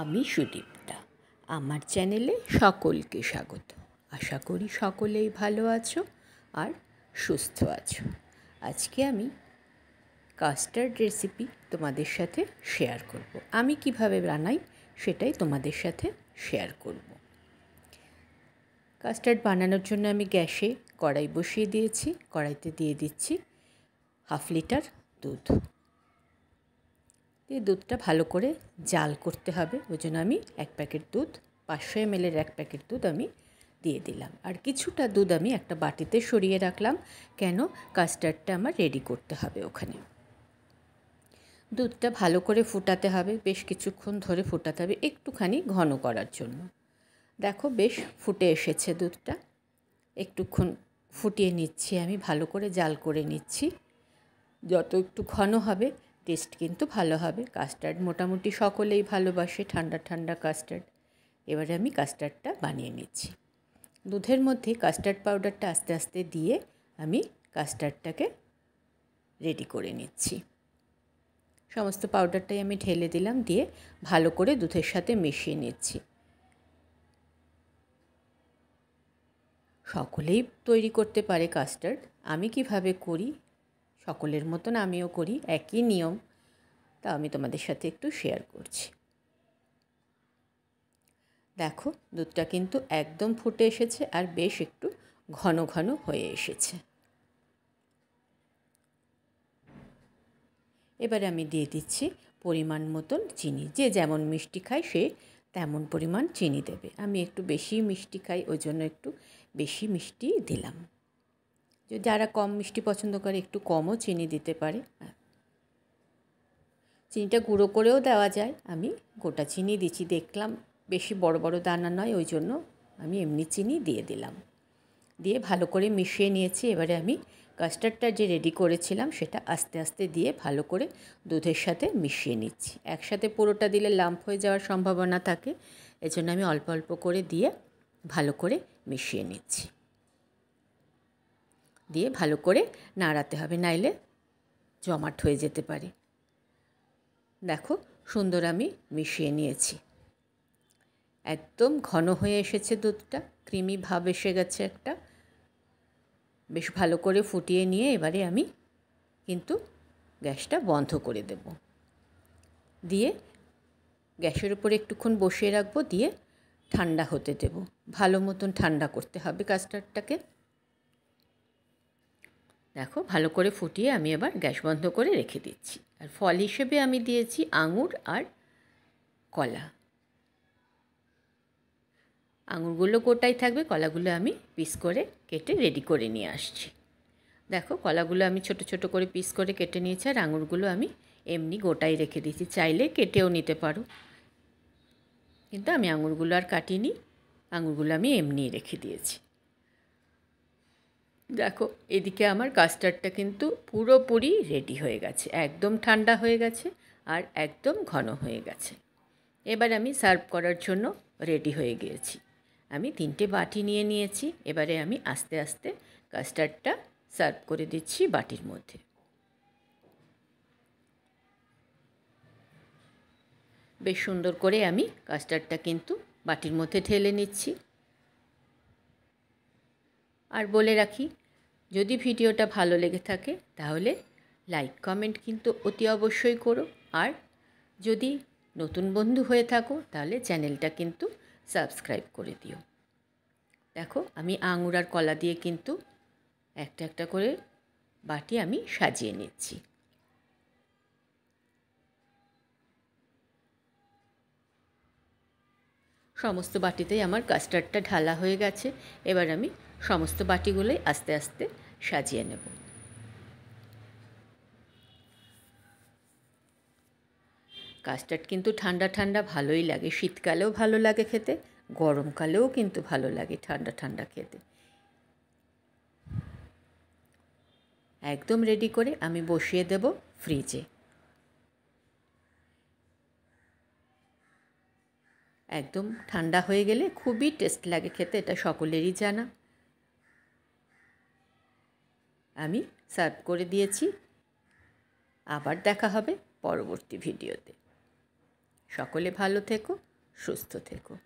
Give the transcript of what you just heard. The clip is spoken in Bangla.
আমি সুদীপ্তা। আমার চ্যানেলে সকলকে স্বাগত। আশা করি সকলেই ভালো আছো আর সুস্থ আছো। আজকে আমি কাস্টার্ড রেসিপি তোমাদের সাথে শেয়ার করব। আমি কিভাবে বানাই সেটাই তোমাদের সাথে শেয়ার করব। কাস্টার্ড বানানোর জন্য আমি গ্যাসে কড়াই বসিয়ে দিয়েছি। কড়াইতে দিয়ে দিচ্ছি 1/2 লিটার দুধ। এই দুধটা ভালো করে জাল করতে হবে, ওই জন্য আমি 1 প্যাকেট দুধ, 500 ml এক প্যাকেট দুধ আমি দিয়ে দিলাম। আর কিছুটা দুধ আমি একটা বাটিতে সরিয়ে রাখলাম, কেন কাস্টার্ডটা আমার রেডি করতে হবে ওখানে। দুধটা ভালো করে ফুটাতে হবে, বেশ কিছুক্ষণ ধরে ফুটাতে হবে, একটুখানি ঘন করার জন্য। দেখো বেশ ফুটে এসেছে দুধটা, একটুক্ষণ ফুটিয়ে নিচ্ছি, আমি ভালো করে জাল করে নিচ্ছি। যত একটু ঘন হবে টেস্ট কিন্তু ভালো হবে। কাস্টার্ড মোটামুটি সকলেই ভালোবাসে, ঠান্ডা ঠান্ডা কাস্টার্ড। এবারে আমি কাস্টার্ডটা বানিয়ে নিচ্ছি। দুধের মধ্যে কাস্টার্ড পাউডারটা আস্তে আস্তে দিয়ে আমি কাস্টার্ডটাকে রেডি করে নিচ্ছি। সমস্ত পাউডারটাই আমি ঢেলে দিলাম, দিয়ে ভালো করে দুধের সাথে মিশিয়ে নিচ্ছি। সকলেই তৈরি করতে পারে কাস্টার্ড, আমি কিভাবে করি সকলের মতন আমিও করি, একই নিয়ম, তা আমি তোমাদের সাথে একটু শেয়ার করছি। দেখো দুধটা কিন্তু একদম ফুটে এসেছে আর বেশ একটু ঘন ঘন হয়ে এসেছে। এবারে আমি দিয়ে দিচ্ছি পরিমাণ মতন চিনি। যে যেমন মিষ্টি খায় সে তেমন পরিমাণ চিনি দেবে। আমি একটু বেশি মিষ্টি খাই, ওই জন্য একটু বেশি মিষ্টি দিলাম। যারা কম মিষ্টি পছন্দ করে একটু কমও চিনি দিতে পারে। চিনিটা গুঁড়ো করেও দেওয়া যায়, আমি গোটা চিনি দিচ্ছি। দেখলাম বেশি বড় বড় দানা নয়, ওই জন্য আমি এমনি চিনি দিয়ে দিলাম। দিয়ে ভালো করে মিশিয়ে নিয়েছি। এবারে আমি কাস্টার্ডটা যে রেডি করেছিলাম সেটা আস্তে আস্তে দিয়ে ভালো করে দুধের সাথে মিশিয়ে নিচ্ছি। একসাথে পুরোটা দিলে লাম্প হয়ে যাওয়ার সম্ভাবনা থাকে, এজন্য আমি অল্প অল্প করে দিয়ে ভালো করে মিশিয়ে নিচ্ছি। দিয়ে ভালো করে নাড়াতে হবে, নাইলে জমাট হয়ে যেতে পারে। দেখো সুন্দর আমি মিশিয়ে নিয়েছি, একদম ঘন হয়ে এসেছে দুধটা, ক্রিমি ভাব এসে গেছে একটা। বেশ ভালো করে ফুটিয়ে নিয়ে এবারে আমি কিন্তু গ্যাসটা বন্ধ করে দেব। দিয়ে গ্যাসের উপরে একটুক্ষণ বসিয়ে রাখবো, দিয়ে ঠান্ডা হতে দেব। ভালো মতন ঠান্ডা করতে হবে কাস্টার্ডটাকে। দেখো ভালো করে ফুটিয়ে আমি এবার গ্যাস বন্ধ করে রেখে দিচ্ছি। আর ফল হিসেবে আমি দিয়েছি আঙুর আর কলা। আঙুরগুলো গোটাই থাকবে, কলাগুলো আমি পিস করে কেটে রেডি করে নিয়ে আসছি। দেখো কলাগুলো আমি ছোট ছোট করে পিস করে কেটে নিয়েছি, আর আঙুরগুলো আমি এমনি গোটাই রেখে দিয়েছি, চাইলে কেটেও নিতে পারো, কিন্তু আমি আঙুরগুলো আর কাটিনি, আঙুরগুলো আমি এমনিই রেখে দিয়েছি। দেখো এদিকে আমার কাস্টার্ডটা কিন্তু পুরোপুরি রেডি হয়ে গেছে, একদম ঠান্ডা হয়ে গেছে আর একদম ঘন হয়ে গেছে। এবার আমি সার্ভ করার জন্য রেডি হয়ে গিয়েছি। আমি 3টে বাটি নিয়ে নিয়েছি। এবারে আমি আস্তে আস্তে কাস্টার্ডটা সার্ভ করে দিচ্ছি বাটির মধ্যে। বেশ সুন্দর করে আমি কাস্টার্ডটা কিন্তু বাটির মধ্যে ঢেলে নিচ্ছি। আর বলে রাখি, যদি ভিডিওটা ভালো লেগে থাকে তাহলে লাইক কমেন্ট কিন্তু অতি অবশ্যই করো। আর যদি নতুন বন্ধু হয়ে থাকো তাহলে চ্যানেলটা কিন্তু সাবস্ক্রাইব করে দিও। দেখো আমি আঙুর আর কলা দিয়ে কিন্তু একটা একটা করে বাটি আমি সাজিয়ে নিচ্ছি। সমস্ত বাটিতেই আমার কাস্টার্ডটা ঢালা হয়ে গেছে। এবার আমি সমস্ত বাটিগুলোই আস্তে আস্তে সাজিয়ে নেব। কাস্টার্ড কিন্তু ঠান্ডা ঠান্ডা ভালোই লাগে, শীতকালেও ভালো লাগে খেতে, গরমকালেও কিন্তু ভালো লাগে ঠান্ডা ঠান্ডা খেতে। একদম রেডি করে আমি বসিয়ে দেব ফ্রিজে। একদম ঠান্ডা হয়ে গেলে খুবই টেস্ট লাগে খেতে, এটা সকলেরই জানা। আমি সার্ভ করে দিয়েছি। আবার দেখা হবে পরবর্তী ভিডিওতে। সকলে ভালো থেকো, সুস্থ থেকো।